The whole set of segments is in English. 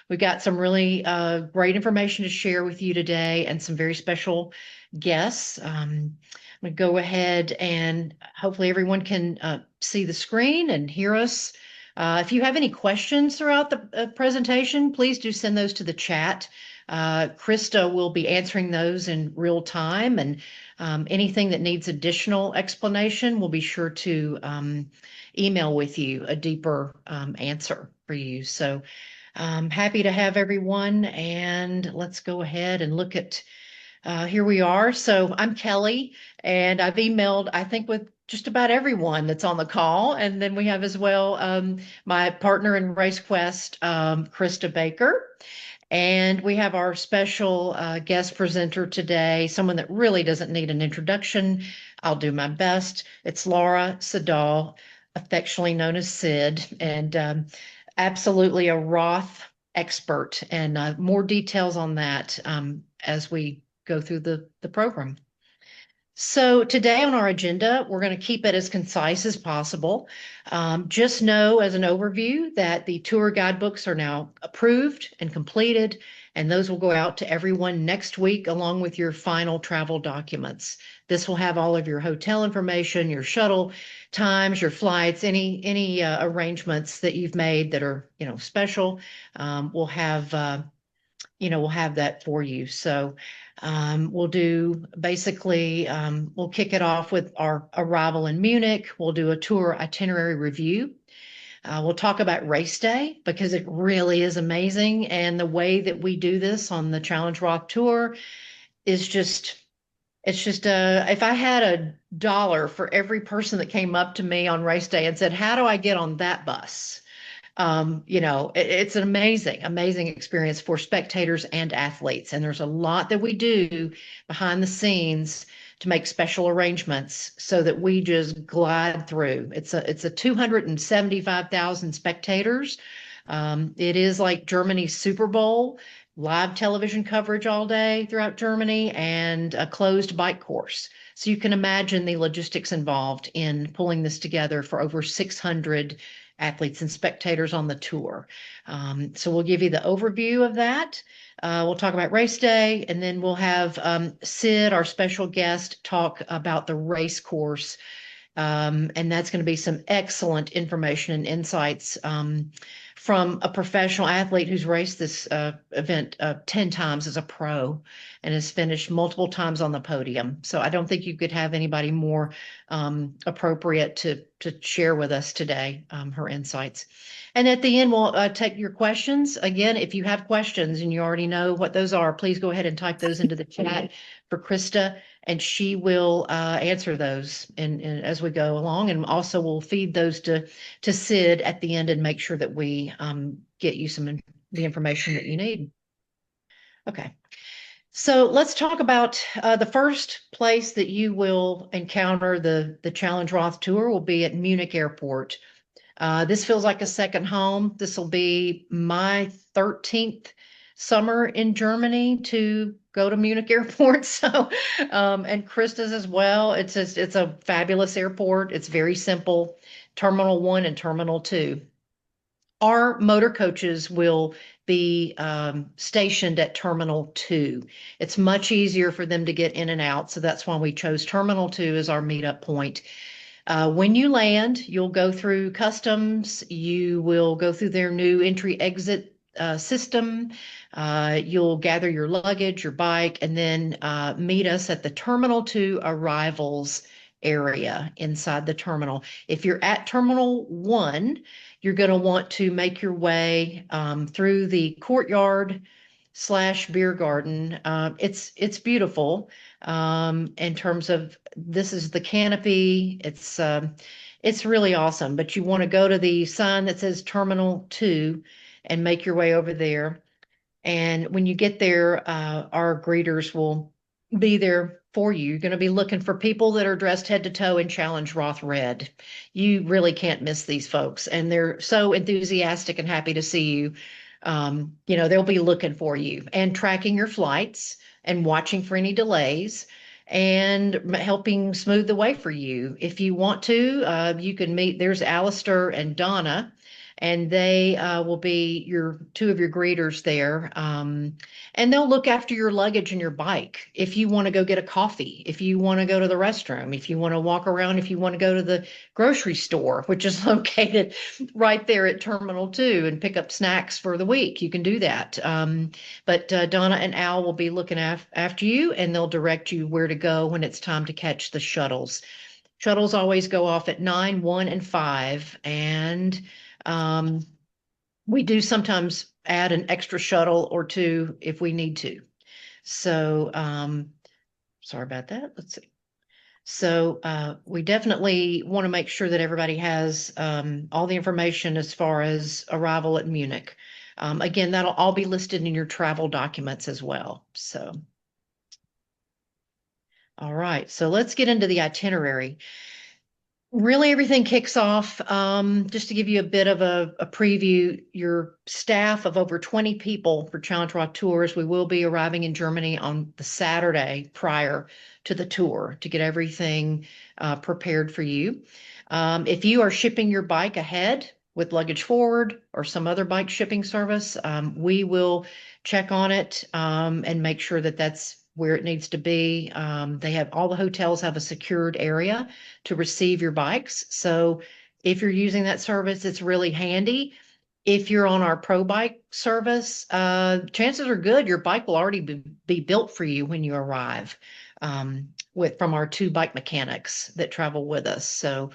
We've got some really great information to share with you today and some very special guests. I'm going to go ahead and hopefully everyone can see the screen and hear us. If you have any questions throughout the presentation, please do send those to the chat. Krista will be answering those in real time, and anything that needs additional explanation, we'll be sure to email with you a deeper answer for you. So I'm happy to have everyone, and let's go ahead and look at here we are. So I'm Kelly, and I've emailed, I think, with just about everyone that's on the call. And then we have as well my partner in RaceQuest, Krista Baker. And we have our special guest presenter today, someone that really doesn't need an introduction. I'll do my best. It's Laura Siddall, affectionately known as Sid, and absolutely a Roth expert. And more details on that as we go through the program. So today on our agenda, we're going to keep it as concise as possible. Just know as an overview that the tour guidebooks are now approved and completed, and those will go out to everyone next week along with your final travel documents. This will have all of your hotel information, your shuttle times, your flights, any arrangements that you've made that are special. We'll have we'll have that for you. So we'll do basically, we'll kick it off with our arrival in Munich. We'll do a tour itinerary review. We'll talk about race day because it really is amazing. And the way that we do this on the Challenge Roth tour is if I had $1 for every person that came up to me on race day and said, how do I get on that bus? It's an amazing experience for spectators and athletes. And there's a lot that we do behind the scenes to make special arrangements so that we just glide through. It's a 275,000 spectators. It is like Germany's Super Bowl, live television coverage all day throughout Germany, and a closed bike course. So you can imagine the logistics involved in pulling this together for over 600 athletes and spectators on the tour. So we'll give you the overview of that. We'll talk about race day, and then we'll have Sid, our special guest, talk about the race course. And that's going to be some excellent information and insights from a professional athlete who's raced this event 10 times as a pro and has finished multiple times on the podium. So I don't think you could have anybody more appropriate to share with us today her insights. And at the end, we'll take your questions. Again, if you have questions and you already know what those are, please go ahead and type those into the chat for Krista, and she will answer those as we go along. And also we'll feed those to Sid at the end and make sure that we get you the information that you need. Okay. So let's talk about the first place that you will encounter the Challenge Roth Tour will be at Munich Airport. This feels like a second home. This will be my 13th summer in Germany to go to Munich Airport. So, and Krista's as well. It's a fabulous airport. It's very simple. Terminal 1 and Terminal 2. Our motor coaches will be stationed at Terminal 2. It's much easier for them to get in and out. So that's why we chose Terminal 2 as our meetup point. When you land, you'll go through customs. You will go through their new entry-exit system. You'll gather your luggage, your bike, and then meet us at the Terminal 2 arrivals area inside the terminal. If you're at Terminal 1, you're going to want to make your way through the courtyard / beer garden. It's beautiful in terms of this is the canopy. It's really awesome, but you want to go to the sign that says Terminal 2 and make your way over there. And when you get there, our greeters will be there for you. You're going to be looking for people that are dressed head to toe in Challenge Roth red. You really can't miss these folks, and they're so enthusiastic and happy to see you. They'll be looking for you and tracking your flights and watching for any delays and helping smooth the way for you. If you want to, you can meet, there's Alistair and Donna. and they will be your two of your greeters there. And they'll look after your luggage and your bike. If you want to go get a coffee, if you want to go to the restroom, if you want to walk around, if you want to go to the grocery store, which is located right there at Terminal 2 and pick up snacks for the week, you can do that. But Donna and Al will be looking after you, and they'll direct you where to go when it's time to catch the shuttles. Shuttles always go off at 9, 1, and 5. And um, we do sometimes add an extra shuttle or two if we need to. So, sorry about that. Let's see. So we definitely want to make sure that everybody has all the information as far as arrival at Munich. Again, that'll all be listed in your travel documents as well. So, all right. So let's get into the itinerary. Really, everything kicks off. Just to give you a bit of a preview, your staff of over 20 people for Challenge Roth Tours, we will be arriving in Germany on the Saturday prior to the tour to get everything prepared for you. If you are shipping your bike ahead with Luggage Forward or some other bike shipping service, we will check on it and make sure that that's where it needs to be. They have all the hotels have a secured area to receive your bikes. So if you're using that service, it's really handy. If you're on our Pro Bike service, chances are good your bike will already be built for you when you arrive from our two bike mechanics that travel with us. So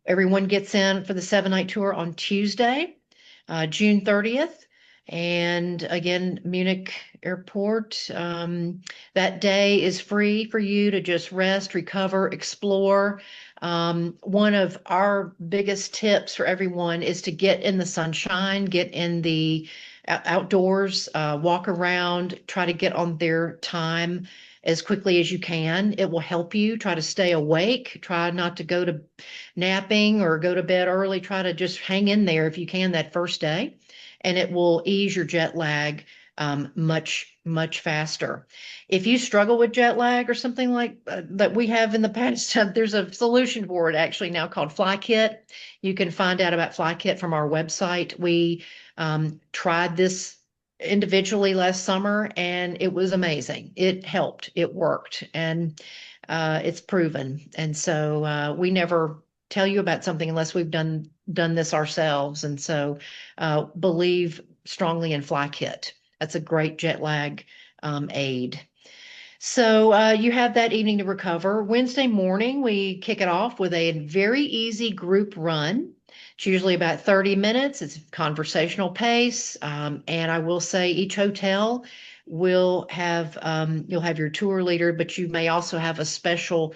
everyone gets in for the 7-night tour on Tuesday, June 30th. And again, Munich Airport, that day is free for you to just rest, recover, explore. One of our biggest tips for everyone is to get in the sunshine, get in the outdoors, walk around, try to get on their time as quickly as you can. It will help you try to stay awake, try not to go to napping or go to bed early, try to just hang in there if you can that first day, and it will ease your jet lag much faster. If you struggle with jet lag or something like that we have in the past, there's a solution for it actually now called FlyKit. You can find out about FlyKit from our website. We tried this individually last summer and it was amazing. It helped, it worked, and it's proven. And so we never tell you about something unless we've done this ourselves. And so believe strongly in FlyKit. That's a great jet lag aid. So you have that evening to recover. Wednesday morning, we kick it off with a very easy group run. It's usually about 30 minutes. It's conversational pace. And I will say each hotel will have, you'll have your tour leader, but you may also have a special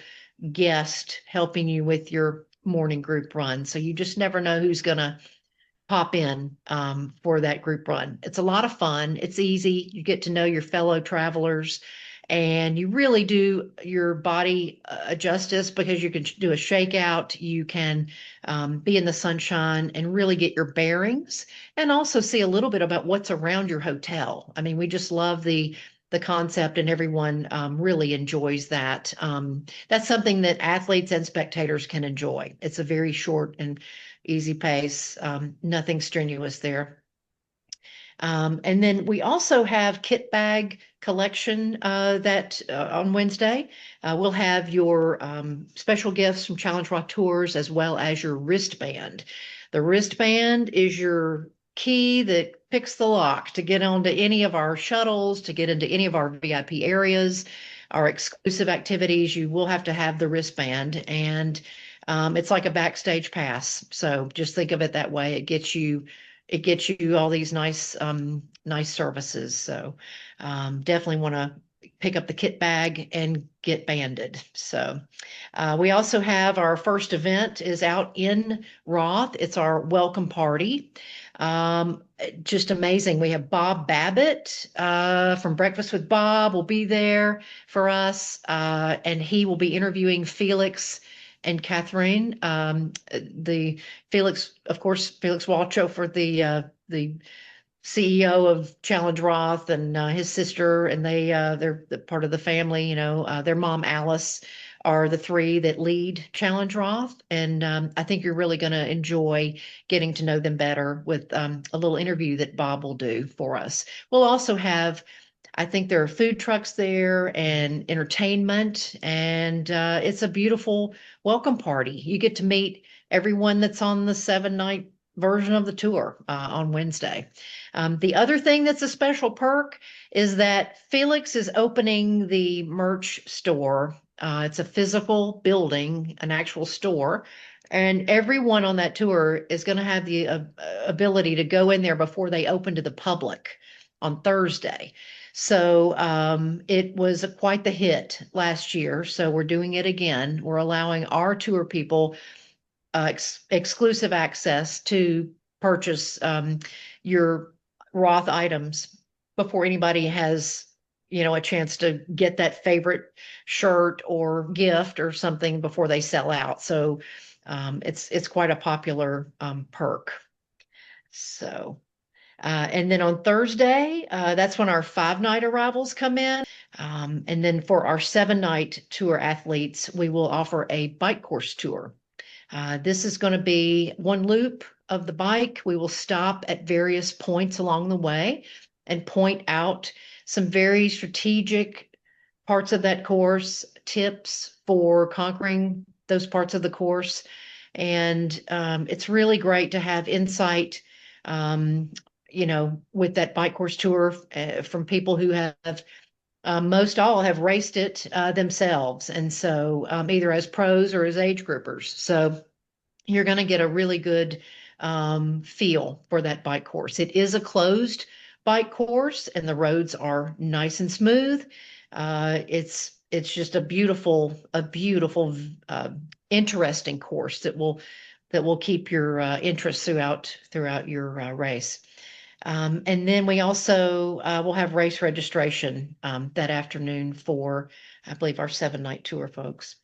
guest helping you with your morning group run. So you just never know who's going to pop in for that group run. It's a lot of fun. It's easy. You get to know your fellow travelers, and you really do your body justice because you can do a shakeout. You can be in the sunshine and really get your bearings, and also see a little bit about what's around your hotel. I mean, we just love the concept, and everyone really enjoys that. That's something that athletes and spectators can enjoy. It's a very short and easy pace, nothing strenuous there. And then we also have kit bag collection that on Wednesday. We'll have your special gifts from Challenge Roth Tours as well as your wristband. The wristband is your key that picks the lock to get onto any of our shuttles, to get into any of our VIP areas, our exclusive activities. You will have to have the wristband, and it's like a backstage pass. So just think of it that way. It gets you all these nice services. So definitely want to pick up the kit bag and get banded. So we also have our first event is out in Roth. It's our welcome party. Just amazing. We have Bob Babbitt from Breakfast with Bob will be there for us, and he will be interviewing Felix and Catherine. The Felix, of course, Felix Walcho for the CEO of Challenge Roth, and his sister, and they're part of the family. Their mom Alice are the three that lead Challenge Roth. And I think you're really going to enjoy getting to know them better with a little interview that Bob will do for us. We'll also have, I think there are food trucks there and entertainment, and it's a beautiful welcome party. You get to meet everyone that's on the 7 night version of the tour on Wednesday. The other thing that's a special perk is that Felix is opening the merch store. It's a physical building, an actual store. And everyone on that tour is going to have the ability to go in there before they open to the public on Thursday. So it was quite the hit last year. So we're doing it again. We're allowing our tour people exclusive access to purchase your Roth items before anybody has, a chance to get that favorite shirt or gift or something before they sell out. So it's quite a popular perk. So. And then on Thursday, that's when our 5 night arrivals come in. And then for our 7 night tour athletes, we will offer a bike course tour. This is going to be one loop of the bike. We will stop at various points along the way and point out some very strategic parts of that course, tips for conquering those parts of the course. And it's really great to have insight, with that bike course tour from people who have most all have raced it themselves. And so either as pros or as age groupers. So you're going to get a really good feel for that bike course. It is a closed bike course and the roads are nice and smooth. It's just a beautiful, interesting course that will keep your interest throughout your race. And then we also will have race registration that afternoon for, I believe, our 7 night tour, folks.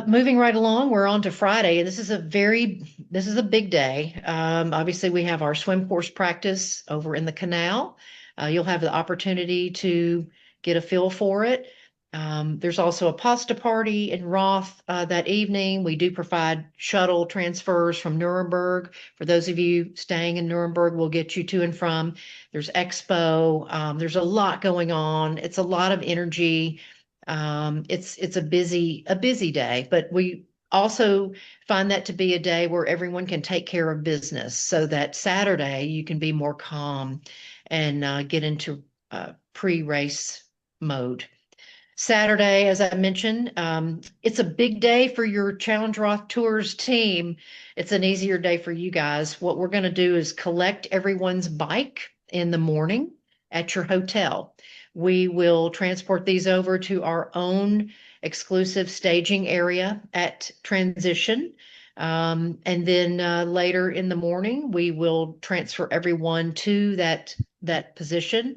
Moving right along, we're on to Friday, and this is a big day. Obviously, we have our swim course practice over in the canal. You'll have the opportunity to get a feel for it. There's also a pasta party in Roth that evening. We do provide shuttle transfers from Nuremberg. For those of you staying in Nuremberg, we'll get you to and from. There's Expo. There's a lot going on. It's a lot of energy. It's a busy day, but we also find that to be a day where everyone can take care of business so that Saturday you can be more calm and get into pre-race mode. Saturday, as I mentioned, it's a big day for your Challenge Roth Tours team. It's an easier day for you guys. What we're going to do is collect everyone's bike in the morning at your hotel. We will transport these over to our own exclusive staging area at transition. And then later in the morning, we will transfer everyone to that position.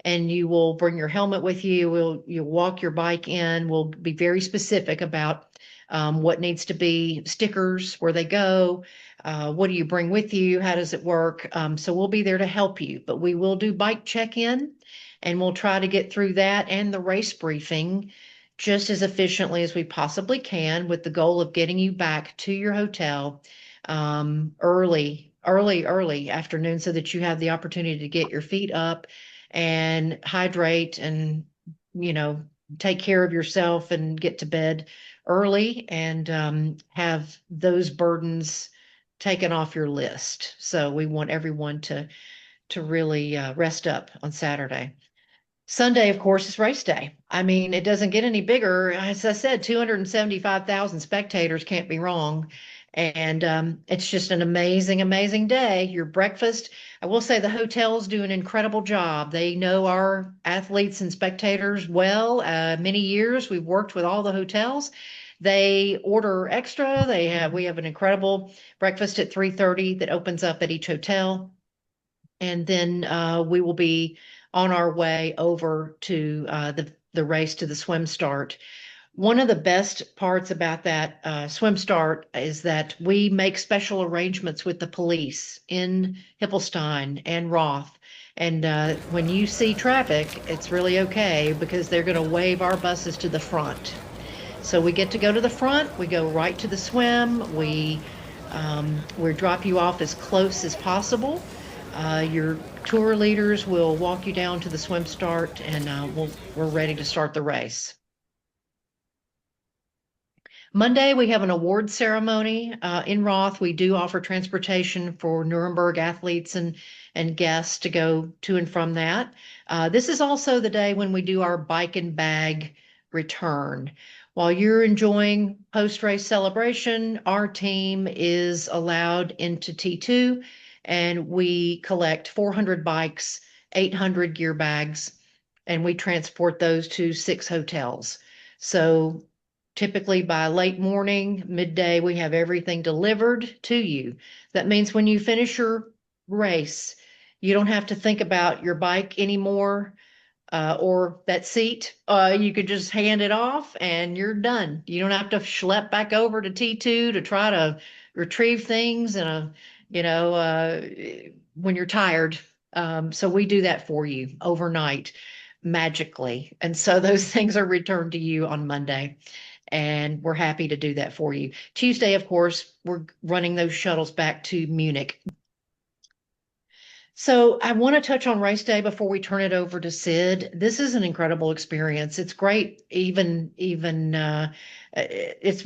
And you will bring your helmet with you. You'll walk your bike in. We'll be very specific about what needs to be stickers, where they go, what do you bring with you, how does it work? So we'll be there to help you, but we will do bike check-in and we'll try to get through that and the race briefing just as efficiently as we possibly can with the goal of getting you back to your hotel early afternoon so that you have the opportunity to get your feet up and hydrate and, take care of yourself and get to bed early and have those burdens taken off your list. So we want everyone to really rest up on Saturday. Sunday, of course, is race day. I mean, it doesn't get any bigger. As I said, 275,000 spectators, can't be wrong. And it's just an amazing day. Your breakfast, I will say the hotels do an incredible job. They know our athletes and spectators well. Many years we've worked with all the hotels. They order extra. We have an incredible breakfast at 3:30 that opens up at each hotel. And then we will be on our way over to the race to the swim start. One of the best parts about that swim start is that we make special arrangements with the police in Hippelstein and Roth. And when you see traffic, it's really okay because they're going to wave our buses to the front. So we get to go to the front, we go right to the swim, we drop you off as close as possible. Your tour leaders will walk you down to the swim start, and we're ready to start the race. Monday, we have an award ceremony in Roth. We do offer transportation for Nuremberg athletes and guests to go to and from that. This is also the day when we do our bike and bag return. While you're enjoying post-race celebration, our team is allowed into T2, and we collect 400 bikes, 800 gear bags, and we transport those to 6 hotels. So typically by late morning, midday, we have everything delivered to you. That means when you finish your race, you don't have to think about your bike anymore, or that seat. You could just hand it off and you're done. You don't have to schlep back over to T2 to try to retrieve things in a, when you're tired. So we do that for you overnight magically. And so those things are returned to you on Monday. And we're happy to do that for you. Tuesday, of course, we're running those shuttles back to Munich. So I want to touch on race day before we turn it over to Sid. This is an incredible experience. It's great, it's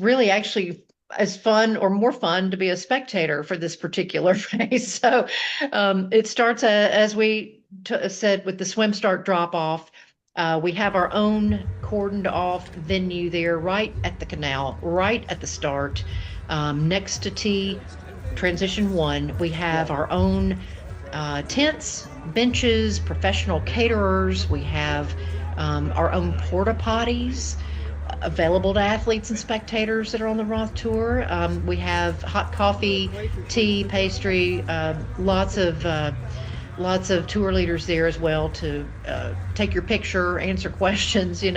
really actually as fun or more fun to be a spectator for this particular race. So it starts as we said with the swim start drop off. We have our own cordoned off venue there right at the canal, right at the start, next to T transition 1. We have our own tents, benches, professional caterers. We have our own porta potties available to athletes and spectators that are on the Roth Tour. We have hot coffee, tea, pastry, lots of tour leaders there as well to take your picture, answer questions, and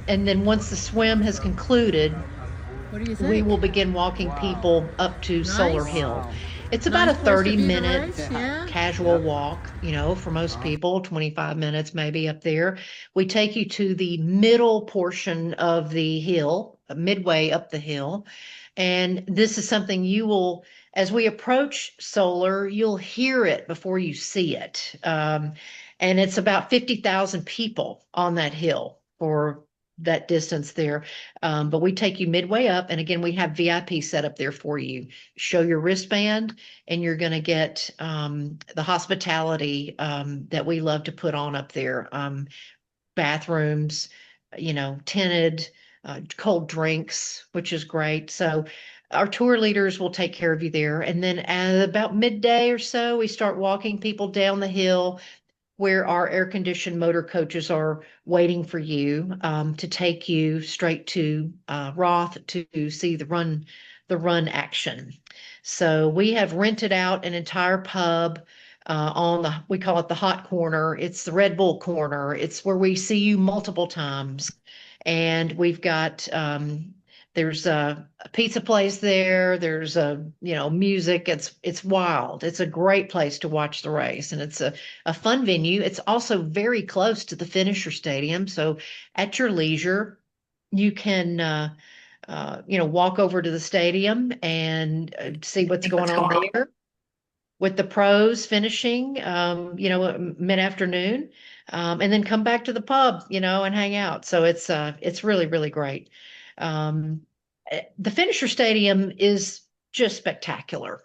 then once the swim has concluded, What do you think? we will begin walking people up to Solar Nice. Hill. It's about Nice a place to view the 30-minute race, yeah. casual walk, for most people, 25 minutes maybe up there. We take you to the middle portion of the hill, midway up the hill. And this is something you will, as we approach Solar, you'll hear it before you see it. And it's about 50,000 people on that hill for that distance there. But we take you midway up. And again, we have VIP set up there for you. Show your wristband, and you're going to get the hospitality that we love to put on up there. Bathrooms, tinted, cold drinks, which is great. So our tour leaders will take care of you there. And then at about midday or so, we start walking people down the hill where our air-conditioned motor coaches are waiting for you to take you straight to Roth to see the run action. So we have rented out an entire pub we call it the hot corner. It's the Red Bull corner. It's where we see you multiple times. And we've got there's a pizza place there. There's music. It's wild. It's a great place to watch the race, and it's a fun venue. It's also very close to the finisher stadium. So at your leisure, you can walk over to the stadium and see what's going on there with the pros finishing, mid-afternoon, and then come back to the pub, and hang out. So it's really, really great. The finisher stadium is just spectacular.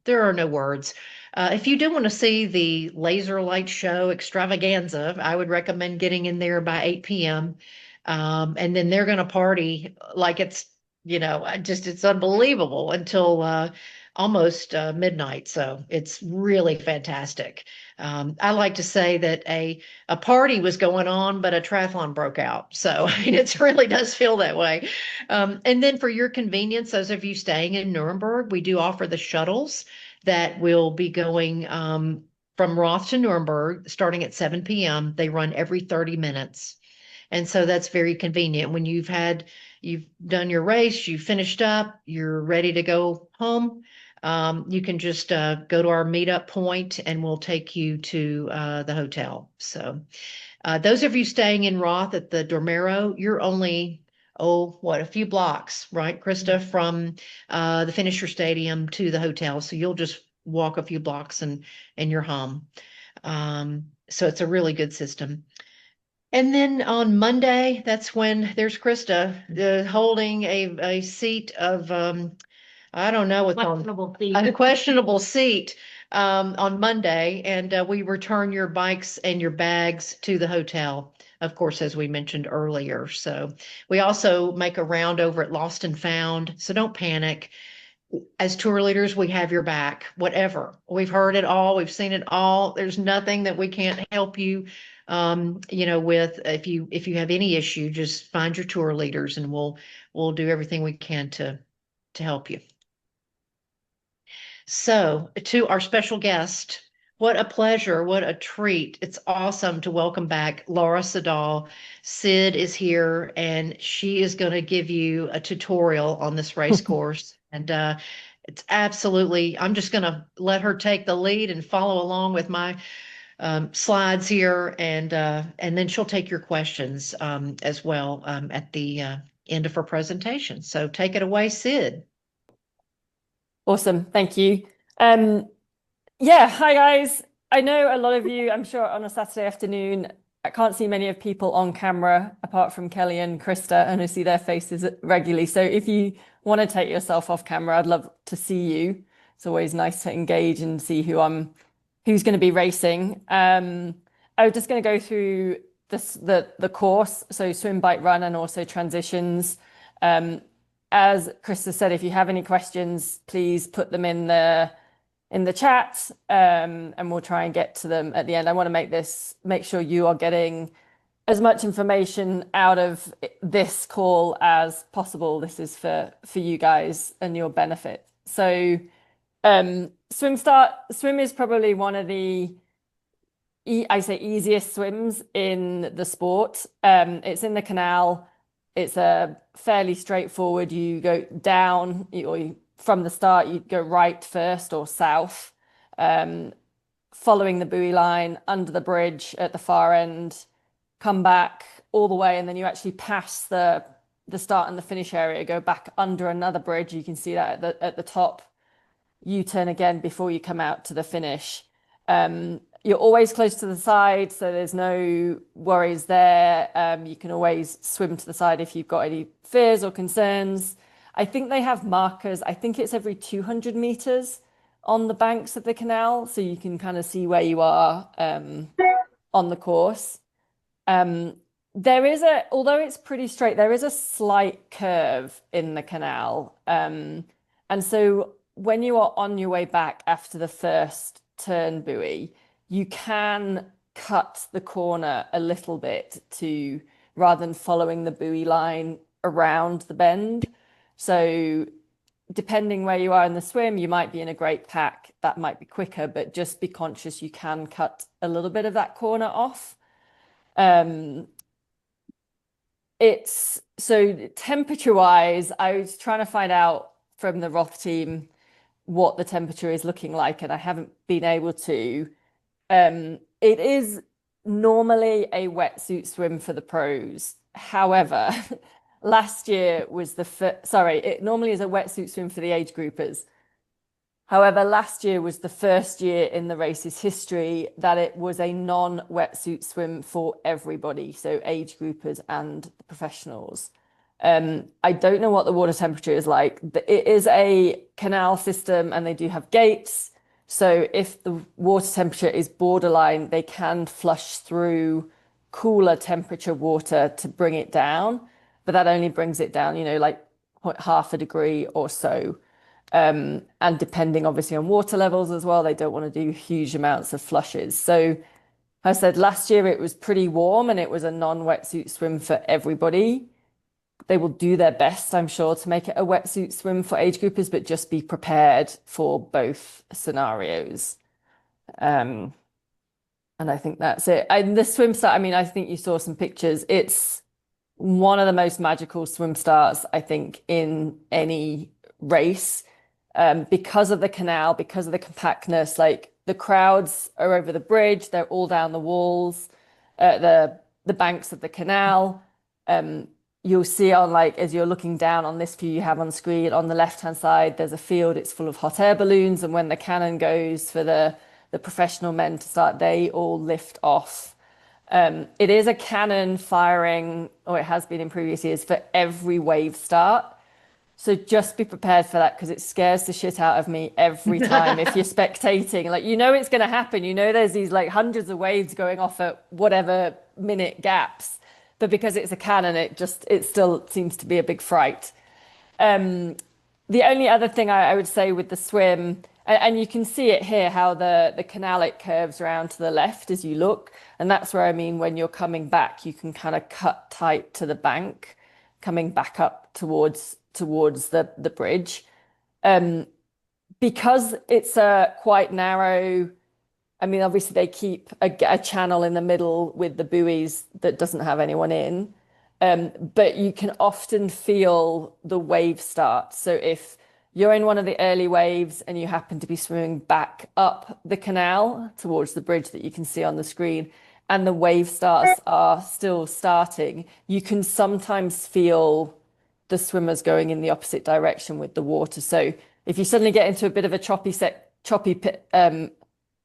There are no words. If you do want to see the laser light show extravaganza, I would recommend getting in there by 8 p.m. And then they're going to party like it's unbelievable until almost midnight. So it's really fantastic. I like to say that a party was going on, but a triathlon broke out. So I mean, it really does feel that way. And then for your convenience, those of you staying in Nuremberg, we do offer the shuttles that will be going from Roth to Nuremberg starting at 7 p.m. They run every 30 minutes. And so that's very convenient. When you've done your race, you finished up, you're ready to go home, you can just go to our meetup point and we'll take you to the hotel. So those of you staying in Roth at the Dormero, you're only a few blocks, right, Krista, from the Finisher Stadium to the hotel. So you'll just walk a few blocks and you're home. So it's a really good system. And then on Monday, that's when there's Krista holding a seat of I don't know what's Questionable seat. a questionable seat on Monday, and we return your bikes and your bags to the hotel, of course, as we mentioned earlier. So we also make a round over at Lost and Found. So don't panic. As tour leaders, we have your back, whatever. We've heard it all, we've seen it all. There's nothing that we can't help you, with. If you have any issue, just find your tour leaders and we'll do everything we can to help you. So, to our special guest, what a pleasure, what a treat. It's awesome to welcome back Laura Siddall. Sid is here and she is going to give you a tutorial on this race course. And it's absolutely, I'm just going to let her take the lead and follow along with my slides here. And then she'll take your questions as well at the end of her presentation. So take it away, Sid. Awesome. Thank you. Yeah, hi guys. I know a lot of you, I'm sure on a Saturday afternoon, I can't see many of people on camera apart from Kelly and Krista, and I see their faces regularly. So if you want to take yourself off camera, I'd love to see you. It's always nice to engage and see who's going to be racing. I'm just going to go through the course, so swim, bike, run, and also transitions. As Krista said, if you have any questions, please put them in the chat, and we'll try and get to them at the end. I want to make sure you are getting as much information out of this call as possible. This is for you guys and your benefit. So swim is probably one of the easiest swims in the sport. It's in the canal. It's a fairly straightforward. You go down, from the start, you go right first or south, following the buoy line under the bridge at the far end, come back all the way, and then you actually pass the start and the finish area, go back under another bridge. You can see that at the top. U-turn again before you come out to the finish. You're always close to the side, so there's no worries there. You can always swim to the side if you've got any fears or concerns. I think they have markers. I think it's every 200 meters on the banks of the canal, so you can kind of see where you are on the course. Although it's pretty straight, there is a slight curve in the canal. And so when you are on your way back after the first turn buoy, you can cut the corner a little bit rather than following the buoy line around the bend. So depending where you are in the swim, you might be in a great pack. That might be quicker, but just be conscious you can cut a little bit of that corner off. So temperature-wise, I was trying to find out from the Roth team what the temperature is looking like, and I haven't been able to. It is normally a wetsuit swim for the pros. However, last year was it normally is a wetsuit swim for the age groupers. However, last year was the first year in the race's history that it was a non-wetsuit swim for everybody, so age groupers and the professionals. I don't know what the water temperature is like. It is a canal system and they do have gates. So if the water temperature is borderline, they can flush through cooler temperature water to bring it down. But that only brings it down, like half a degree or so. And depending obviously on water levels as well, they don't want to do huge amounts of flushes. So I said last year it was pretty warm and it was a non-wetsuit swim for everybody. They will do their best, I'm sure, to make it a wetsuit swim for age groupers, but just be prepared for both scenarios. And I think that's it. And the swim start, I think you saw some pictures. It's one of the most magical swim starts, I think, in any race. Because of the canal, because of the compactness, like the crowds are over the bridge, they're all down the walls, the banks of the canal. you'll see on like as you're looking down on this view you have on screen on the left hand side, there's a field, it's full of hot air balloons, and when the cannon goes for the professional men to start, they all lift off. It is a cannon firing, or it has been in previous years, for every wave start. So just be prepared for that because it scares the shit out of me every time if you're spectating. Like, you know, it's going to happen. You know, there's these like hundreds of waves going off at whatever minute gaps. But because it's a cannon, it still seems to be a big fright. The only other thing I would say with the swim, and you can see it here, how the canal, it curves around to the left as you look. And that's where I mean, when you're coming back, you can kind of cut tight to the bank, coming back up towards the bridge. Because it's a quite narrow, I mean, obviously they keep a channel in the middle with the buoys that doesn't have anyone in. But you can often feel the wave start. So if you're in one of the early waves and you happen to be swimming back up the canal towards the bridge that you can see on the screen, and the wave starts are still starting, you can sometimes feel the swimmers going in the opposite direction with the water. So if you suddenly get into a bit of a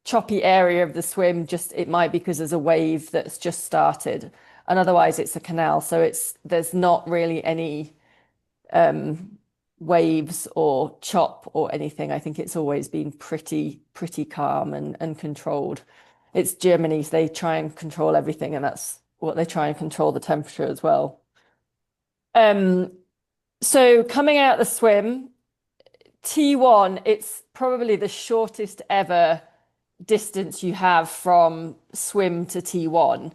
choppy area of the swim, just it might be because there's a wave that's just started, and otherwise it's a canal, so there's not really any waves or chop or anything. I think it's always been pretty calm and controlled. It's Germany, so they try and control everything, and that's what they try and control the temperature as well. So coming out the swim, T1, it's probably the shortest ever distance you have from swim to T1.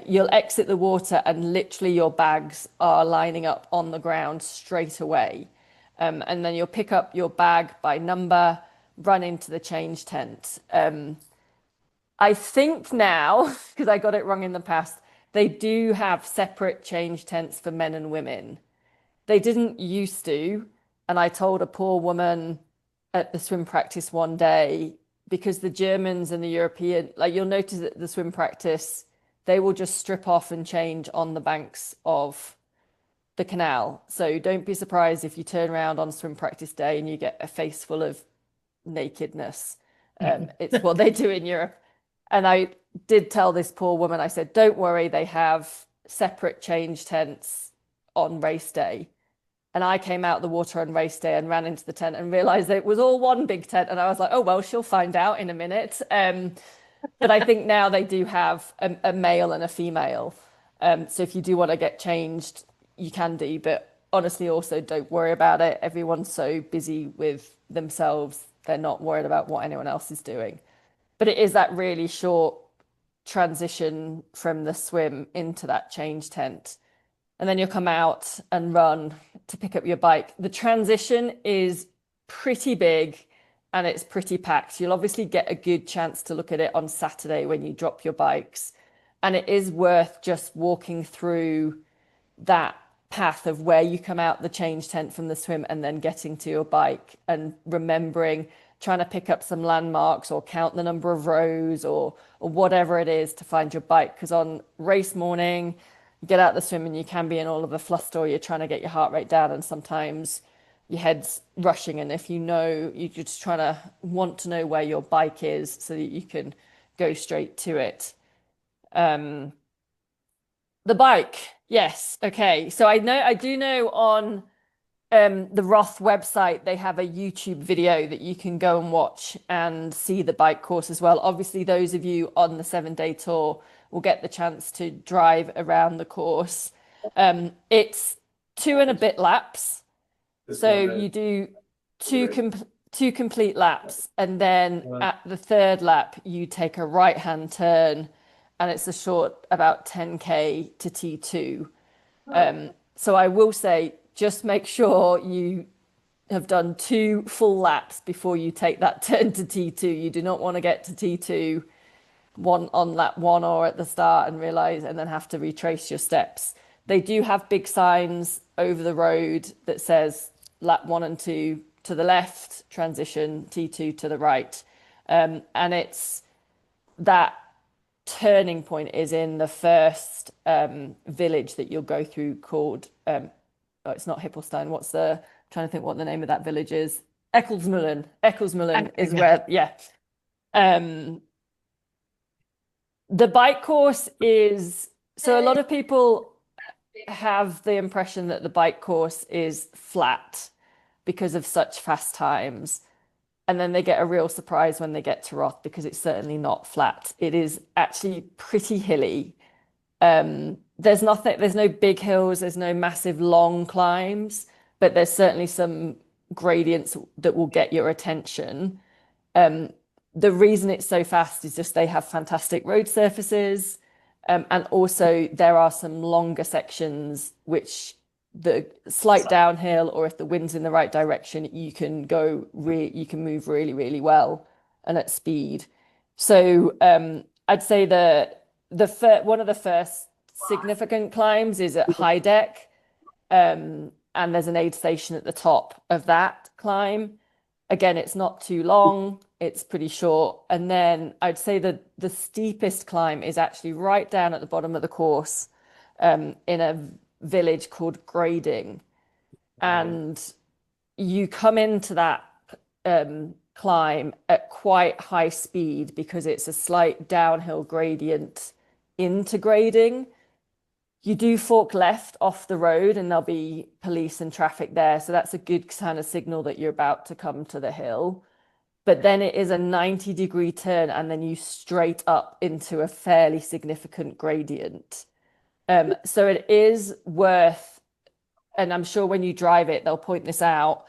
You'll exit the water and literally your bags are lining up on the ground straight away. And then you'll pick up your bag by number, run into the change tent. I think now, because I got it wrong in the past, they do have separate change tents for men and women. They didn't used to. And I told a poor woman at the swim practice one day, because the Germans and the European, like you'll notice that the swim practice, they will just strip off and change on the banks of the canal. So don't be surprised if you turn around on swim practice day and you get a face full of nakedness. It's what they do in Europe. And I did tell this poor woman, I said, don't worry, they have separate change tents on race day. And I came out the water on race day and ran into the tent and realized that it was all one big tent. And I was like, oh, well, she'll find out in a minute. But I think now they do have a male and a female. So if you do want to get changed, you can do. But honestly, also don't worry about it. Everyone's so busy with themselves. They're not worried about what anyone else is doing. But it is that really short transition from the swim into that change tent. And then you'll come out and run to pick up your bike. The transition is pretty big and it's pretty packed. You'll obviously get a good chance to look at it on Saturday when you drop your bikes. And it is worth just walking through that path of where you come out the change tent from the swim and then getting to your bike and remembering, trying to pick up some landmarks or count the number of rows or whatever it is to find your bike. Because on race morning, you get out the swim and you can be in all of a fluster, or you're trying to get your heart rate down, and sometimes your head's rushing. And if you know, you're just trying to want to know where your bike is so that you can go straight to it. The bike, yes, okay. So I do know on the Roth website, they have a YouTube video that you can go and watch and see the bike course as well. Obviously, those of you on the 7-day tour will get the chance to drive around the course. It's 2 and a bit laps. So you do two complete laps, and then at the 3rd lap, you take a right-hand turn, and it's a short about 10K to T2. So I will say, just make sure you have done 2 full laps before you take that turn to T2. You do not want to get to T2 one on lap 1 or at the start and realize and then have to retrace your steps. They do have big signs over the road that says lap 1 and 2 to the left, transition T2 to the right. And it's that turning point is in the first village that you'll go through called oh, it's not Hippelstein. I'm trying to think what the name of that village is. Ecclesmullen. Ecclesmullen is where, yeah. The bike course is, so a lot of people have the impression that the bike course is flat because of such fast times. And then they get a real surprise when they get to Roth because it's certainly not flat. It is actually pretty hilly. There's no big hills, there's no massive long climbs, but there's certainly some gradients that will get your attention. The reason it's so fast is just they have fantastic road surfaces. And also there are some longer sections which the slight downhill, or if the wind's in the right direction, you can move really, really well and at speed. So I'd say one of the first significant climbs is at High Deck, and there's an aid station at the top of that climb. Again, it's not too long, it's pretty short. And then I'd say that the steepest climb is actually right down at the bottom of the course, in a village called Grading. And you come into that climb at quite high speed because it's a slight downhill gradient into Grading. You do fork left off the road and there'll be police and traffic there. So that's a good kind of signal that you're about to come to the hill. But then it is a 90-degree turn and then you straight up into a fairly significant gradient. So it is worth, and I'm sure when you drive it, they'll point this out,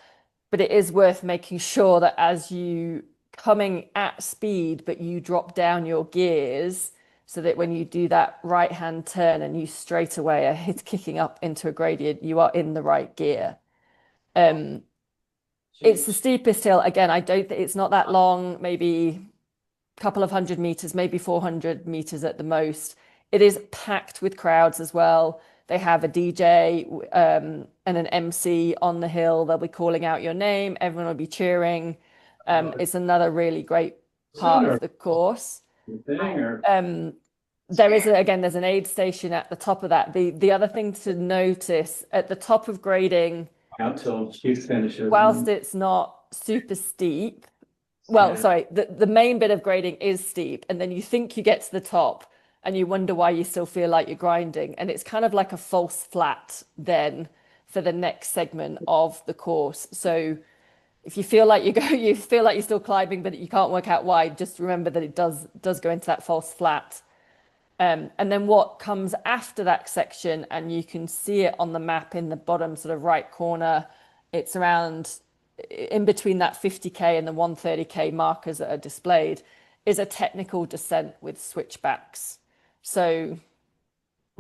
but it is worth making sure that as you coming at speed, but you drop down your gears so that when you do that right-hand turn and you straight away are kicking up into a gradient, you are in the right gear. It's the steepest hill. Again, I don't think it's not that long, maybe a couple of 100 meters, maybe 400 meters at the most. It is packed with crowds as well. They have a DJ and an MC on the hill. They'll be calling out your name. Everyone will be cheering. It's another really great part of the course. There's an aid station at the top of that. The other thing to notice at the top of Grading, whilst it's not super steep, the main bit of grading is steep, and then you think you get to the top and you wonder why you still feel like you're grinding, and it's kind of like a false flat then for the next segment of the course. So if you feel like you feel like you're still climbing, but you can't work out why, just remember that it does go into that false flat. And then what comes after that section, and you can see it on the map in the bottom sort of right corner, it's around in between that 50k and the 130k markers that are displayed, is a technical descent with switchbacks. So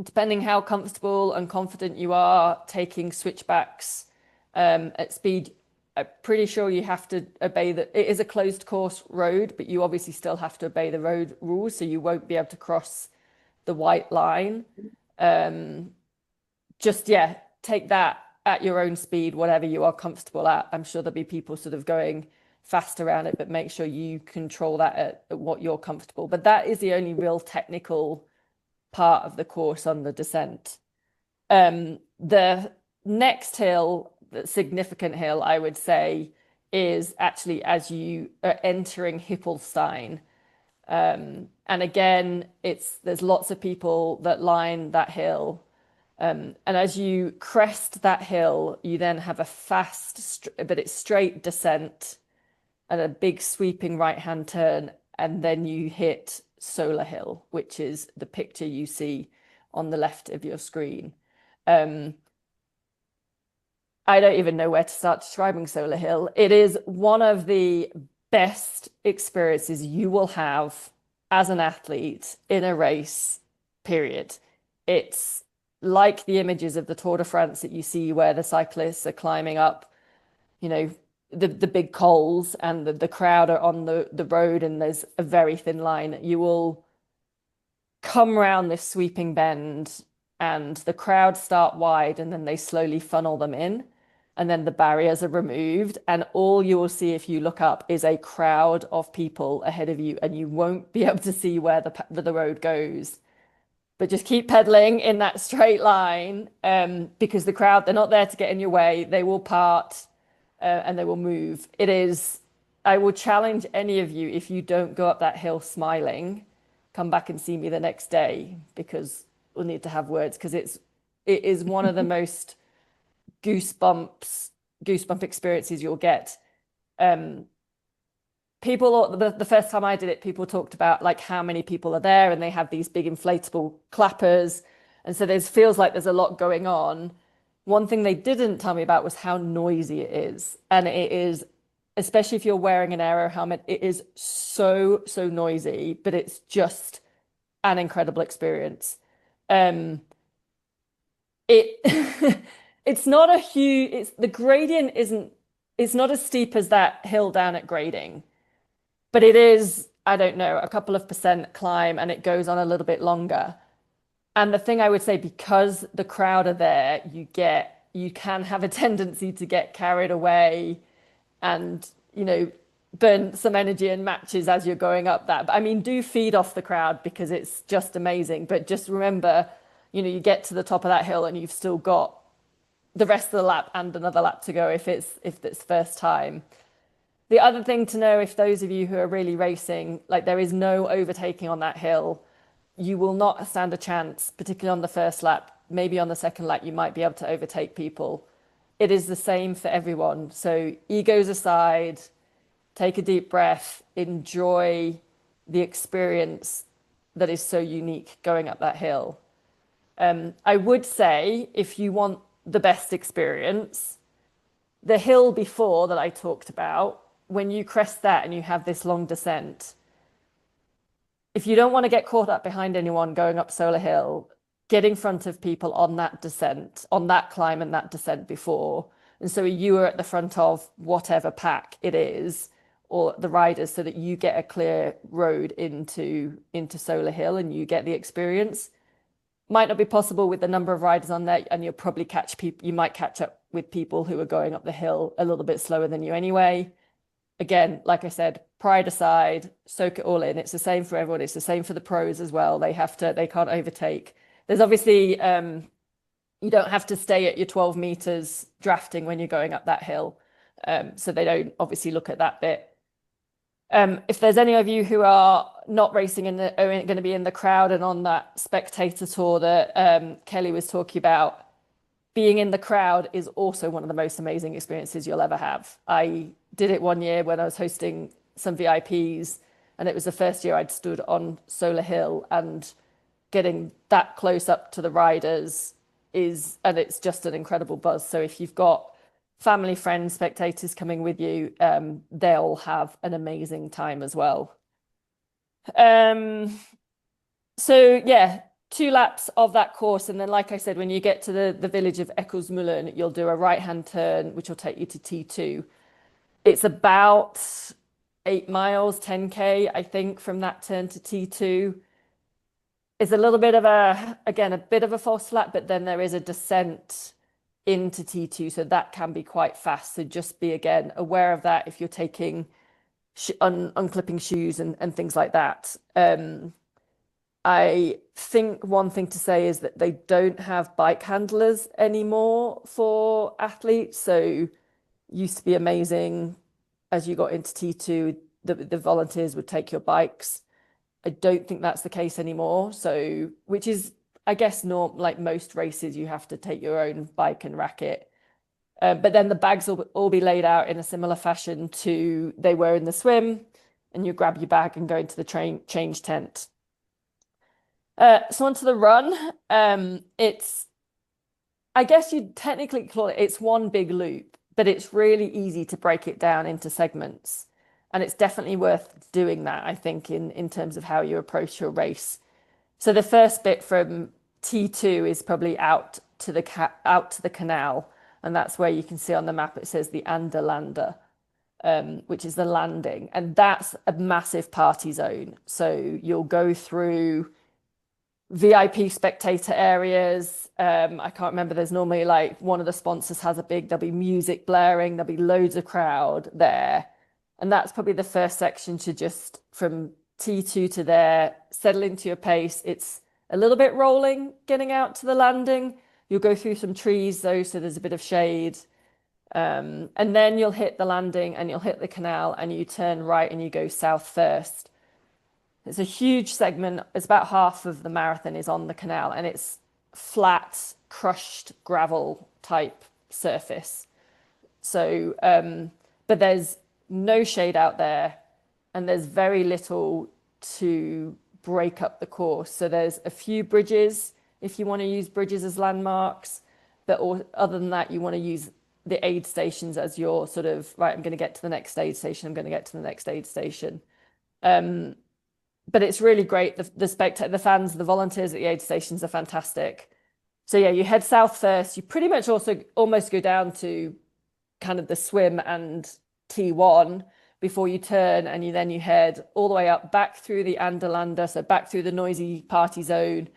depending how comfortable and confident you are taking switchbacks at speed, I'm pretty sure you have to obey it is a closed course road, but you obviously still have to obey the road rules, so you won't be able to cross the white line. Take that at your own speed, whatever you are comfortable at. I'm sure there'll be people sort of going fast around it, but make sure you control that at what you're comfortable. But that is the only real technical part of the course on the descent. The next hill, the significant hill, I would say, is actually as you are entering Hippelstein. And again, there's lots of people that line that hill. And as you crest that hill, you then have a fast, but it's straight descent and a big sweeping right-hand turn. And then you hit Solar Hill, which is the picture you see on the left of your screen. I don't even know where to start describing Solar Hill. It is one of the best experiences you will have as an athlete in a race, period. It's like the images of the Tour de France that you see where the cyclists are climbing up, the big cols, and the crowd are on the road and there's a very thin line. You will come around this sweeping bend and the crowd start wide and then they slowly funnel them in. and then the barriers are removed, and all you will see if you look up is a crowd of people ahead of you, and you won't be able to see where the road goes. But just keep pedaling in that straight line, because the crowd, they're not there to get in your way. They will part, and they will move. I will challenge any of you, if you don't go up that hill smiling, come back and see me the next day, because we'll need to have words, because it is one of the most goosebump experiences you'll get. People, the first time I did it, people talked about like how many people are there, and they have these big inflatable clappers, and so feels like there's a lot going on. One thing they didn't tell me about was how noisy it is, and it is, especially if you're wearing an aero helmet, it is so noisy, but it's just an incredible experience. It it's not a huge, the gradient isn't, it's not as steep as that hill down at grading, but it is, I don't know, a couple of percent climb, and it goes on a little bit longer. And the thing I would say, because the crowd are there, you can have a tendency to get carried away and, burn some energy and matches as you're going up that. But I mean, do feed off the crowd, because it's just amazing. But just remember, you get to the top of that hill and you've still got the rest of the lap and another lap to go if it's first time. The other thing to know, if those of you who are really racing, like, there is no overtaking on that hill. You will not stand a chance, particularly on the first lap. Maybe on the second lap, you might be able to overtake people. It is the same for everyone. So egos aside, take a deep breath, enjoy the experience that is so unique going up that hill. I would say, if you want the best experience, the hill before that I talked about, when you crest that and you have this long descent, if you don't want to get caught up behind anyone going up Solar Hill, get in front of people on that descent, on that climb and that descent before. And so you are at the front of whatever pack it is, or the riders, so that you get a clear road into Solar Hill and you get the experience. Might not be possible with the number of riders on there, and you'll probably you might catch up with people who are going up the hill a little bit slower than you anyway. Again, like I said, pride aside, soak it all in. It's the same for everyone. It's the same for the pros as well. They can't overtake. There's obviously, you don't have to stay at your 12 meters drafting when you're going up that hill. So they don't obviously look at that bit. If there's any of you who are not racing and are going to be in the crowd and on that spectator tour that Kelly was talking about, being in the crowd is also one of the most amazing experiences you'll ever have. I did it one year when I was hosting some VIPs, and it was the first year I'd stood on Solar Hill, and getting that close up to the riders and it's just an incredible buzz. So if you've got family, friends, spectators coming with you, they'll have an amazing time as well. So yeah, 2 laps of that course, and then, like I said, when you get to the village of Ecclesmullen, you'll do a right-hand turn, which will take you to T2. It's about 8 miles, 10K, I think, from that turn to T2. It's a little bit of a bit of a false flat, but then there is a descent into T2, so that can be quite fast. So just be, again, aware of that if you're taking unclipping shoes and things like that. I think one thing to say is that they don't have bike handlers anymore for athletes. So used to be amazing. As you got into T2, the volunteers would take your bikes. I don't think that's the case anymore. So, which is, I guess, like most races, you have to take your own bike and racket. But then the bags will all be laid out in a similar fashion to they were in the swim, and you grab your bag and go into the change tent. So onto the run. I guess you'd technically call it's one big loop, but it's really easy to break it down into segments. And it's definitely worth doing that, I think, in terms of how you approach your race. So the first bit from T2 is probably out to the canal, and that's where you can see on the map it says the Anderlander, which is the landing, and that's a massive party zone. So you'll go through VIP spectator areas. I can't remember. There's normally like one of the sponsors has a big, there'll be music blaring, there'll be loads of crowd there. And that's probably the first section to just from T2 to there, settle into your pace. It's a little bit rolling getting out to the landing. You'll go through some trees though, so there's a bit of shade. And then you'll hit the landing and you'll hit the canal and you turn right and you go south first. It's a huge segment. It's about half of the marathon is on the canal and it's flat, crushed gravel type surface. So, but there's no shade out there and there's very little to break up the course. So there's a few bridges if you want to use bridges as landmarks, but other than that, you want to use the aid stations as your sort of, right, I'm going to get to the next aid station, I'm going to get to the next aid station. But it's really great. The fans, the volunteers at the aid stations are fantastic. So yeah, you head south first. You pretty much also almost go down to kind of the swim and T1 before you turn, and then you head all the way up back through the Anderlander, so back through the noisy party zone,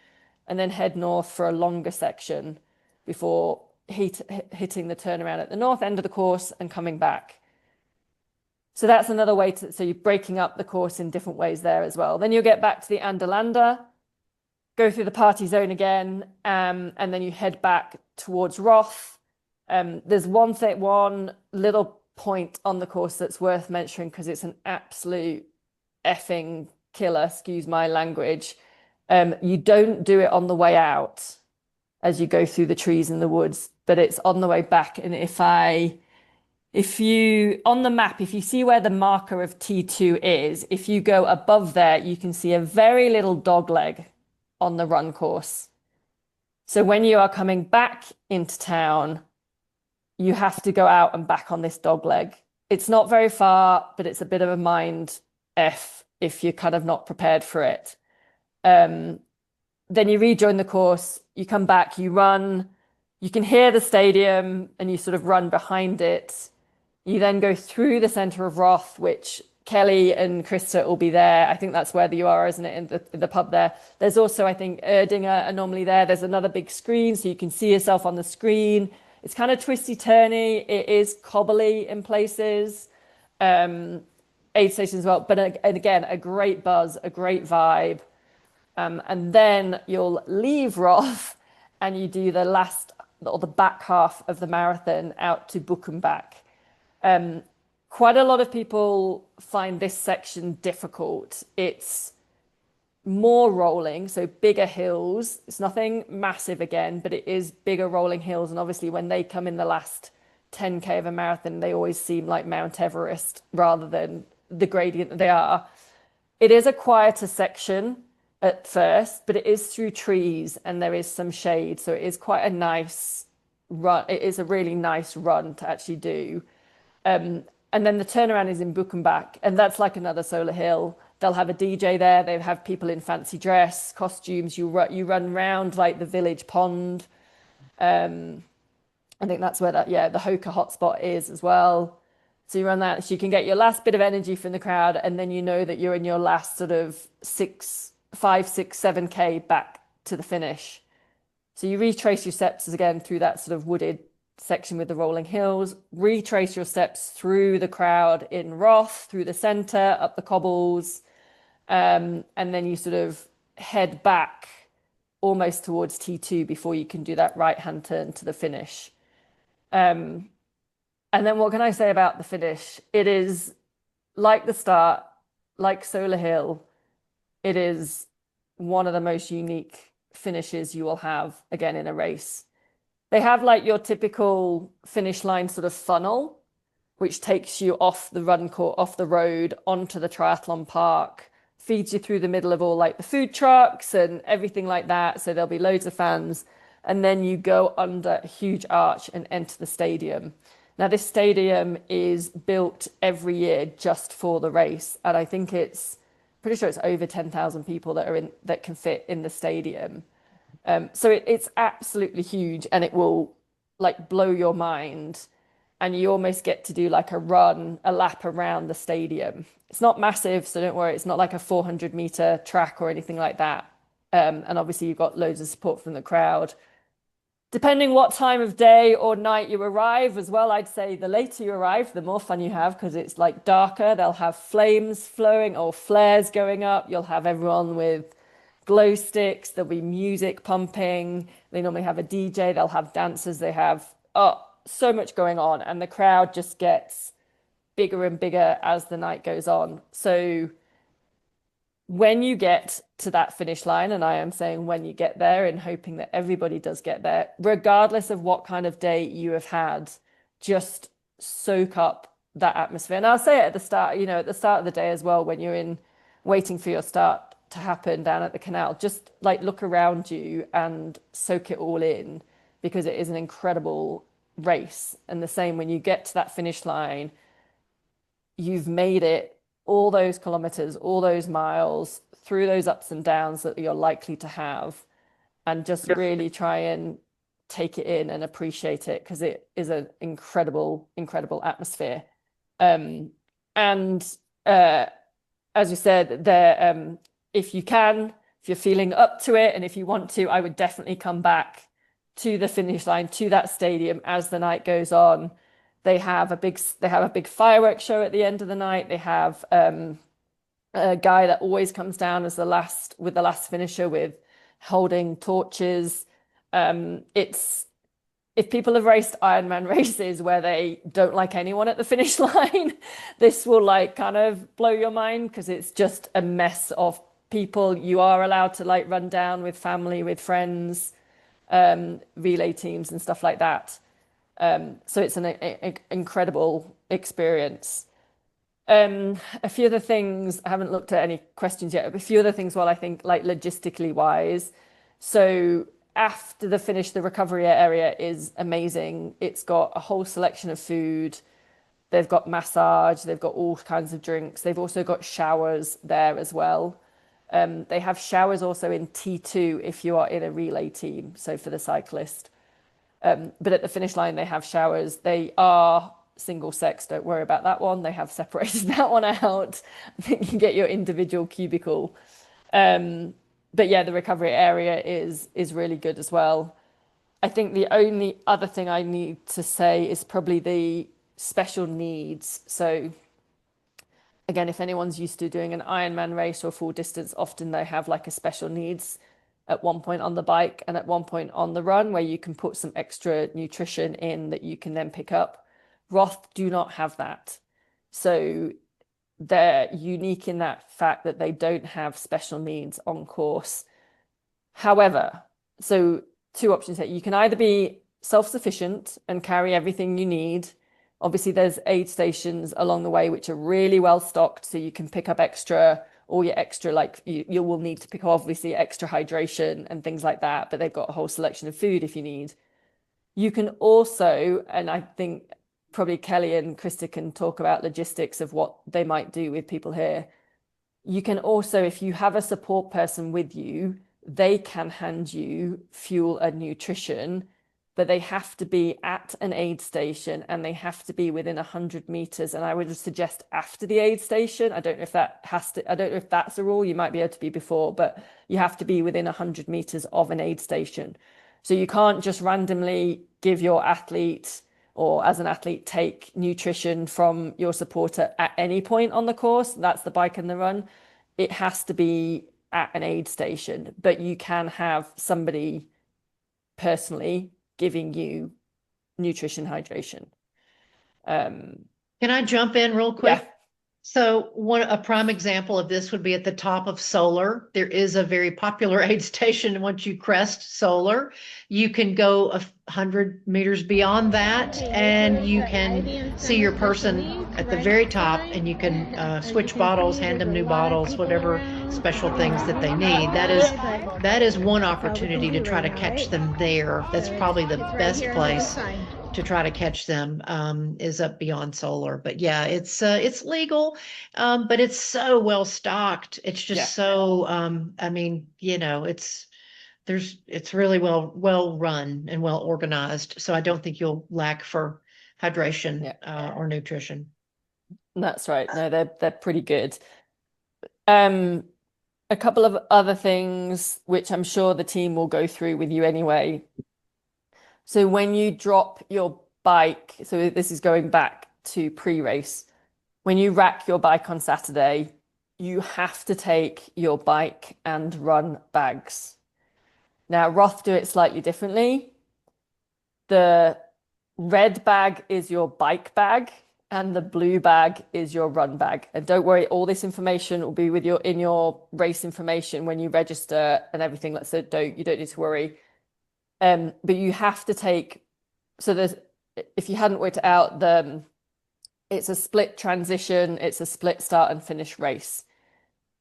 and then head north for a longer section before hitting the turnaround at the north end of the course and coming back. So that's another way to, so you're breaking up the course in different ways there as well. Then you'll get back to the Anderlander, go through the party zone again, and then you head back towards Roth. There's one little point on the course that's worth mentioning because it's an absolute effing killer, excuse my language. You don't do it on the way out as you go through the trees in the woods, but it's on the way back. And if you, on the map, if you see where the marker of T2 is, if you go above there, you can see a very little dog leg on the run course. So when you are coming back into town, you have to go out and back on this dog leg. It's not very far, but it's a bit of a mind F if you're kind of not prepared for it. Then you rejoin the course, you come back, you run, you can hear the stadium and you sort of run behind it. You then go through the center of Roth, which Kelly and Krista will be there. I think that's where you are, isn't it, in the pub there. There's also, I think, Erdinger are normally there. There's another big screen, so you can see yourself on the screen. It's kind of twisty-turny. It is cobbly in places. Aid station as well. But again, a great buzz, a great vibe. And then you'll leave Roth and you do the last or the back half of the marathon out to Buchenbach. Quite a lot of people find this section difficult. It's more rolling, so bigger hills. It's nothing massive again, but it is bigger rolling hills. And obviously when they come in the last 10K of a marathon, they always seem like Mount Everest rather than the gradient that they are. It is a quieter section at first, but it is through trees and there is some shade. So it is quite a nice run. It is a really nice run to actually do. And then the turnaround is in Buchenbach, and that's like another solar hill. They'll have a DJ there. They have people in fancy dress, costumes. You run round like the village pond. I think that's where the Hoka hotspot is as well. So you run that, so you can get your last bit of energy from the crowd, and then you know that you're in your last sort of 5, 6, 7K back to the finish. So you retrace your steps again through that sort of wooded section with the rolling hills, retrace your steps through the crowd in Roth, through the center, up the cobbles, and then you sort of head back almost towards T2 before you can do that right-hand turn to the finish. And then what can I say about the finish? It is like the start, like Solar Hill. It is one of the most unique finishes you will have again in a race. They have like your typical finish line sort of funnel, which takes you off the off the road onto the triathlon park, feeds you through the middle of all like the food trucks and everything like that. So there'll be loads of fans. And then you go under a huge arch and enter the stadium. Now, this stadium is built every year just for the race. And I think pretty sure it's over 10,000 people that can fit in the stadium. So it's absolutely huge and it will like blow your mind. And you almost get to do like a lap around the stadium. It's not massive, so don't worry. It's not like a 400-meter track or anything like that. And obviously you've got loads of support from the crowd. Depending what time of day or night you arrive as well, I'd say the later you arrive, the more fun you have because it's like darker. They'll have flames flowing or flares going up. You'll have everyone with glow sticks. There'll be music pumping. They normally have a DJ. They'll have dancers. They have, oh, so much going on. And the crowd just gets bigger and bigger as the night goes on. So when you get to that finish line, and I am saying when you get there and hoping that everybody does get there, regardless of what kind of day you have had, just soak up that atmosphere. And I'll say it at the start, at the start of the day as well, when you're in waiting for your start to happen down at the canal, just like look around you and soak it all in because it is an incredible race. And the same when you get to that finish line, you've made it all those kilometers, all those miles through those ups and downs that you're likely to have, and just really try and take it in and appreciate it because it is an incredible, incredible atmosphere. And as you said, there, if you can, if you're feeling up to it, and if you want to, I would definitely come back to the finish line, to that stadium as the night goes on. They have a big fireworks show at the end of the night. They have a guy that always comes down as the last finisher with holding torches. It's if people have raced Ironman races where they don't like anyone at the finish line, this will like kind of blow your mind because it's just a mess of people. You are allowed to like run down with family, with friends, relay teams and stuff like that. So it's an incredible experience. A few other things, I haven't looked at any questions yet, but a few other things, well, I think like logistically wise. So after the finish, the recovery area is amazing. It's got a whole selection of food. They've got massage, they've got all kinds of drinks. They've also got showers there as well. They have showers also in T2 if you are in a relay team, so for the cyclist. But at the finish line, they have showers. They are single sex. Don't worry about that one. They have separated that one out. I think you can get your individual cubicle. But yeah, the recovery area is really good as well. I think the only other thing I need to say is probably the special needs. So again, if anyone's used to doing an Ironman race or full distance, often they have like a special needs at one point on the bike and at one point on the run where you can put some extra nutrition in that you can then pick up. Roth do not have that. So they're unique in that fact that they don't have special needs on course. However, so two options here. You can either be self-sufficient and carry everything you need. Obviously, there's aid stations along the way which are really well stocked, so you can pick up all your extra, like you will need to pick up obviously extra hydration and things like that, but they've got a whole selection of food if you need. You can also, and I think probably Kelly and Krista can talk about logistics of what they might do with people here. You can also, if you have a support person with you, they can hand you fuel and nutrition, but they have to be at an aid station and they have to be within 100 meters. And I would suggest after the aid station. I don't know if that's a rule. You might be able to be before, but you have to be within 100 meters of an aid station. So you can't just randomly give your athlete or as an athlete take nutrition from your supporter at any point on the course. That's the bike and the run. It has to be at an aid station, but you can have somebody personally giving you nutrition, hydration. Can I jump in real quick? Yeah. So a prime example of this would be at the top of Solar. There is a very popular aid station. Once you crest Solar, you can go 100 meters beyond that and you can see your person at the very top and you can switch bottles, hand them new bottles, whatever special things that they need. That is one opportunity to try to catch them there. That's probably the best place to try to catch them, is up beyond Solar. But yeah, it's legal, but it's so well stocked. It's just so, I mean, it's really well run and well organized. So I don't think you'll lack for hydration, or nutrition. That's right. No, they're pretty good. a couple of other things which I'm sure the team will go through with you anyway. So when you drop your bike, so this is going back to pre-race, when you rack your bike on Saturday, you have to take your bike and run bags. Now, Roth do it slightly differently. The red bag is your bike bag, and the blue bag is your run bag. And don't worry, all this information will be with your in your race information when you register and everything. So you don't need to worry. But you have to take, so there's, if you hadn't worked it out, it's a split transition, it's a split start and finish race.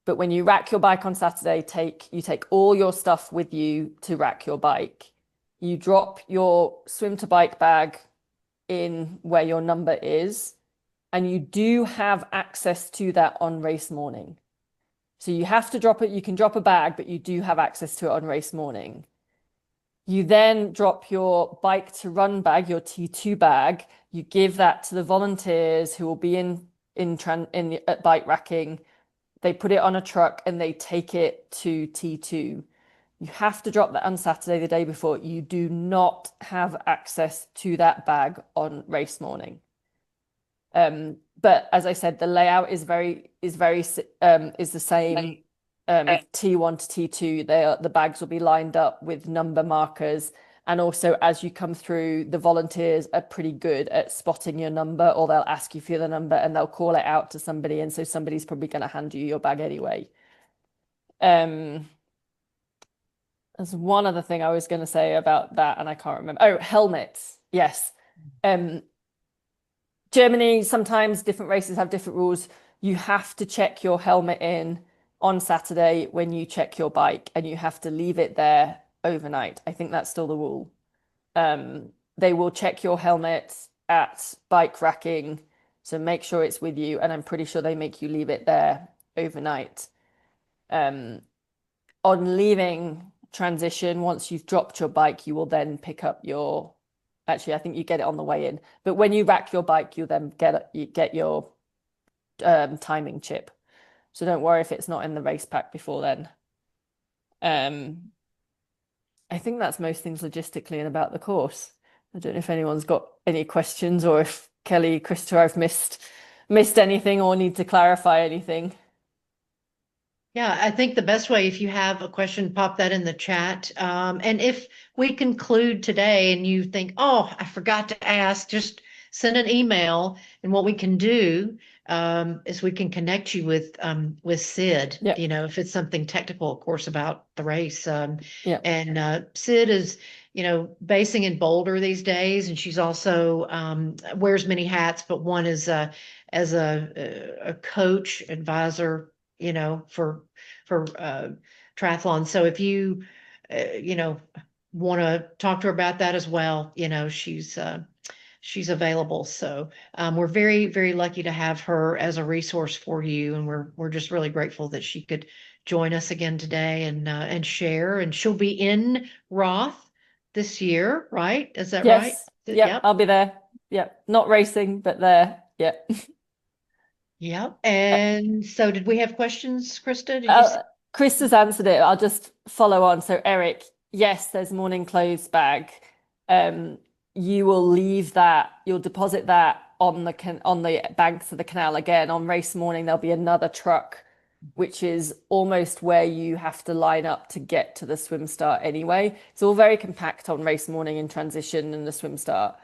But when you rack your bike on Saturday, you take all your stuff with you to rack your bike. You drop your swim to bike bag in where your number is, and you do have access to that on race morning. So you have to drop it. You can drop a bag, but you do have access to it on race morning. You then drop your bike to run bag, your T2 bag. You give that to the volunteers who will be at bike racking. They put it on a truck and they take it to T2. You have to drop that on Saturday, the day before. You do not have access to that bag on race morning. But as I said, the layout is the same. T1 to T2, the bags will be lined up with number markers. And also, as you come through, the volunteers are pretty good at spotting your number, or they'll ask you for the number and they'll call it out to somebody. And so somebody's probably going to hand you your bag anyway. There's one other thing I was going to say about that, and I can't remember. Oh, helmets. Yes. Germany, sometimes different races have different rules. You have to check your helmet in on Saturday when you check your bike, and you have to leave it there overnight. I think that's still the rule. They will check your helmet at bike racking, so make sure it's with you, and I'm pretty sure they make you leave it there overnight. On leaving transition, once you've dropped your bike, you will then pick up your, actually, I think you get it on the way in, but when you rack your bike, you then get your timing chip. So don't worry if it's not in the race pack before then. I think that's most things logistically and about the course. I don't know if anyone's got any questions, or if Kelly, Christopher, I've missed anything or need to clarify anything. Yeah, I think the best way, if you have a question, pop that in the chat. And if we conclude today and you think, oh, I forgot to ask, just send an email. And what we can do is we can connect you with Sid, Yep. if it's something technical, of course, about the race. Yep. And Sid is, basing in Boulder these days. And she's also wears many hats, but one is as a coach, advisor, for triathlon. So if you, want to talk to her about that as well, she's available. So we're very, very lucky to have her as a resource for you, and we're just really grateful that she could join us again today and share. And she'll be in Roth this year, right? Is that right? Yes. Yep. I'll be there. Yep. Not racing, but there. Yep. Yep. And so did we have questions, Krista? Did you say? Chris has answered it. I'll just follow on. So Eric, yes, there's morning clothes bag. You will leave that, you'll deposit that on the banks of the canal. Again, on race morning, there'll be another truck, which is almost where you have to line up to get to the swim start anyway. It's all very compact on race morning in transition and the swim start.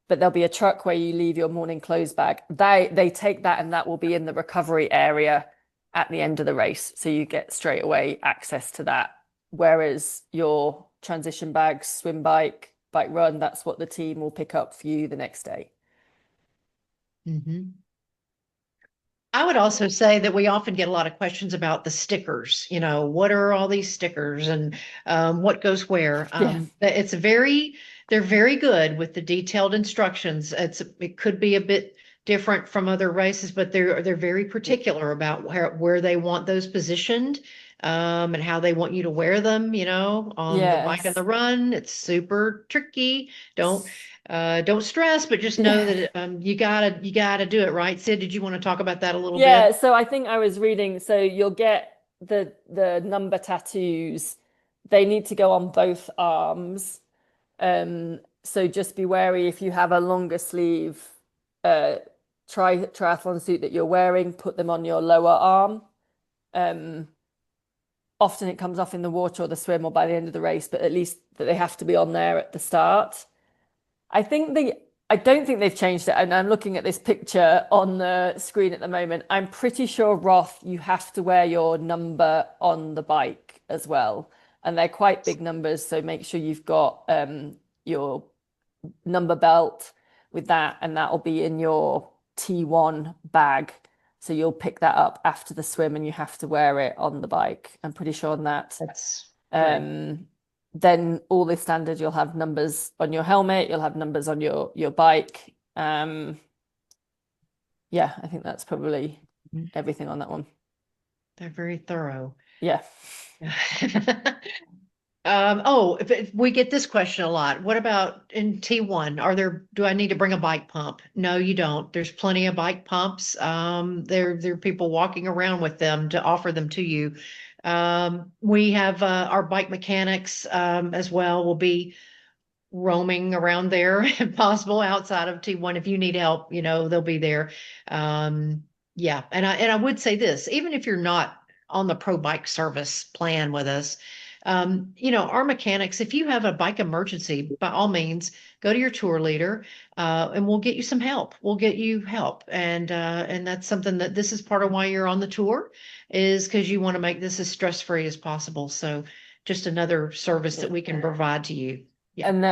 But there'll be a truck where you leave your morning clothes bag. They take that, and that will be in the recovery area at the end of the race. So you get straight away access to that. Whereas your transition bags, swim bike run, that's what the team will pick up for you the next day. Mm-hmm. I would also say that we often get a lot of questions about the stickers. What are all these stickers, and what goes where? They're very good with the detailed instructions. It could be a bit different from other races, but they're very particular about where they want those positioned, and how they want you to wear them, on the bike and the run. It's super tricky. Don't stress, but just know that you gotta do it right. Sid, did you want to talk about that a little bit? So I think I was reading, so you'll get the number tattoos, they need to go on both arms. So just be wary if you have a longer sleeve triathlon suit that you're wearing, put them on your lower arm. Often it comes off in the water or the swim or by the end of the race, but at least that they have to be on there at the start. I don't think they've changed it. And I'm looking at this picture on the screen at the moment. I'm pretty sure Roth, you have to wear your number on the bike as well. And they're quite big numbers. So make sure you've got your number belt with that, and that'll be in your T1 bag. So you'll pick that up after the swim and you have to wear it on the bike. I'm pretty sure on that. That's great. Then all the standard, you'll have numbers on your helmet, you'll have numbers on your bike. Yeah, I think that's probably everything on that one. They're very thorough. Yeah. If we get this question a lot. What about in T1? Do I need to bring a bike pump? No, you don't. There's plenty of bike pumps. There are people walking around with them to offer them to you. We have our bike mechanics as well will be roaming around there if possible outside of T1. If you need help, they'll be there. Yeah. And I would say this, even if you're not on the pro bike service plan with us, our mechanics, if you have a bike emergency, by all means, go to your tour leader, and we'll get you some help. We'll get you help. And that's something that this is part of why you're on the tour, is because you want to make this as stress-free as possible. So just another service that we can provide to you. Yeah. And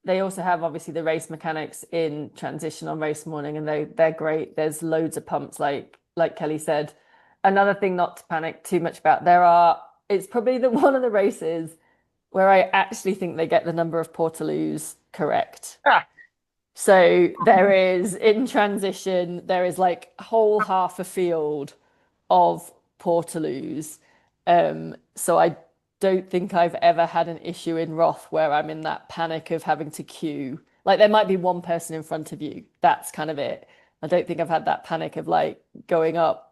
they also have obviously the race mechanics in transition on race morning, and they're great. There's loads of pumps, like Kelly said. Another thing not to panic too much about, it's probably one of the races where I actually think they get the number of portaloos correct. So there is, in transition, there is like a whole half a field of portaloos. So I don't think I've ever had an issue in Roth where I'm in that panic of having to queue. Like there might be one person in front of you. That's kind of it. I don't think I've had that panic of like going up.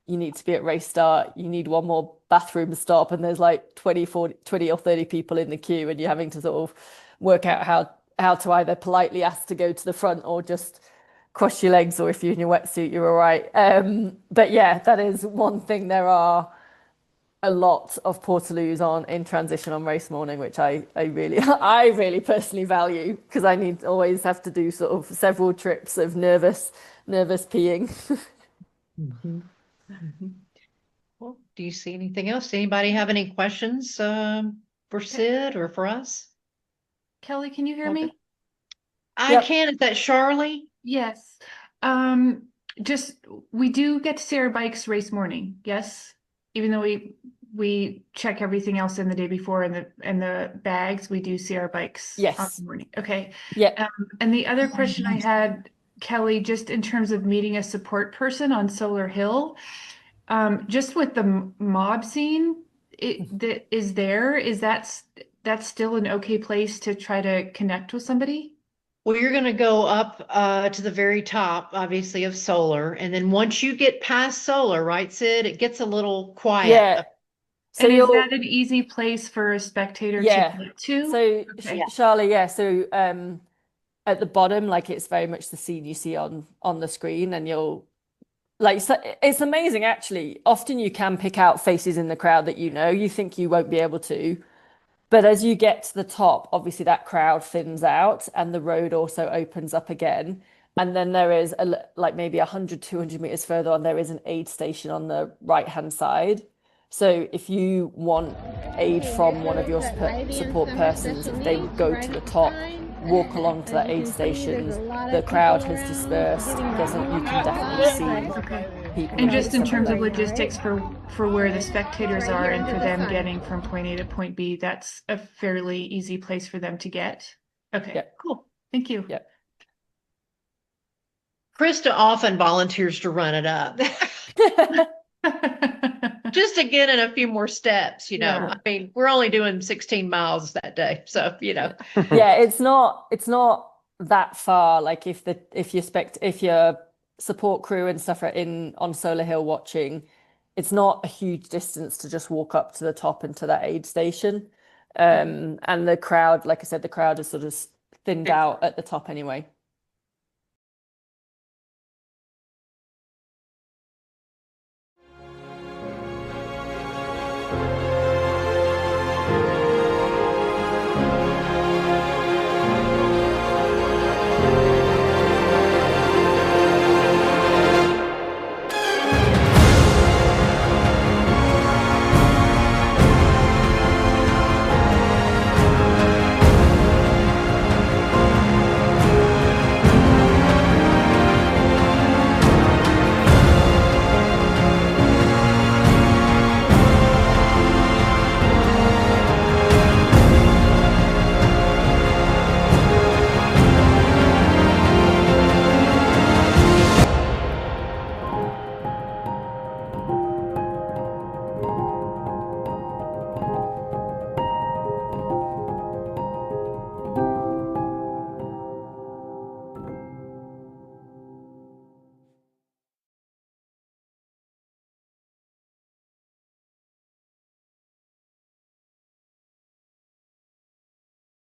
You need to be at race start. You need one more bathroom stop, and there's like 20 or 30 people in the queue, and you're having to sort of work out how to either politely ask to go to the front or just cross your legs, or if you're in your wetsuit, you're all right. But yeah, that is one thing. There are a lot of portaloos in transition on race morning, which I really personally value, because I always have to do sort of several trips of nervous peeing. Well, do you see anything else? Anybody have any questions for Sid or for us? Kelly, can you hear me? I can. Is that Charlie? Yes. We do get to see our bikes race morning. Yes. Even though we check everything else in the day before and the bags, we do see our bikes on the morning. Okay. Yeah. And the other question I had, Kelly, just in terms of meeting a support person on Solar Hill, just with the mob scene, is that still an okay place to try to connect with somebody? Well, you're going to go up to the very top, obviously, of Solar. And then once you get past Solar, right, Sid, it gets a little quiet. Yeah. So is that an easy place for a spectator to get to? So, Charlie, yeah. So at the bottom, like it's very much the scene you see on the screen, and it's amazing, actually. Often you can pick out faces in the crowd that you think you won't be able to. But as you get to the top, obviously that crowd thins out and the road also opens up again. And then there is maybe 100, 200 meters further on, there is an aid station on the right-hand side. So if you want aid from one of your support persons, they would go to the top, walk along to that aid station. The crowd has dispersed. You can definitely see people. And just in terms of logistics for where the spectators are and for them getting from point A to point B, that's a fairly easy place for them to get. Okay, cool. Thank you. Yeah. Krista often volunteers to run it up. Just to get in a few more steps, I mean, we're only doing 16 miles that day. So, Yeah, it's not that far. Like if your support crew and stuff are on Solar Hill watching, it's not a huge distance to just walk up to the top and to that aid station. And the crowd, like I said, the crowd is sort of thinned out at the top anyway.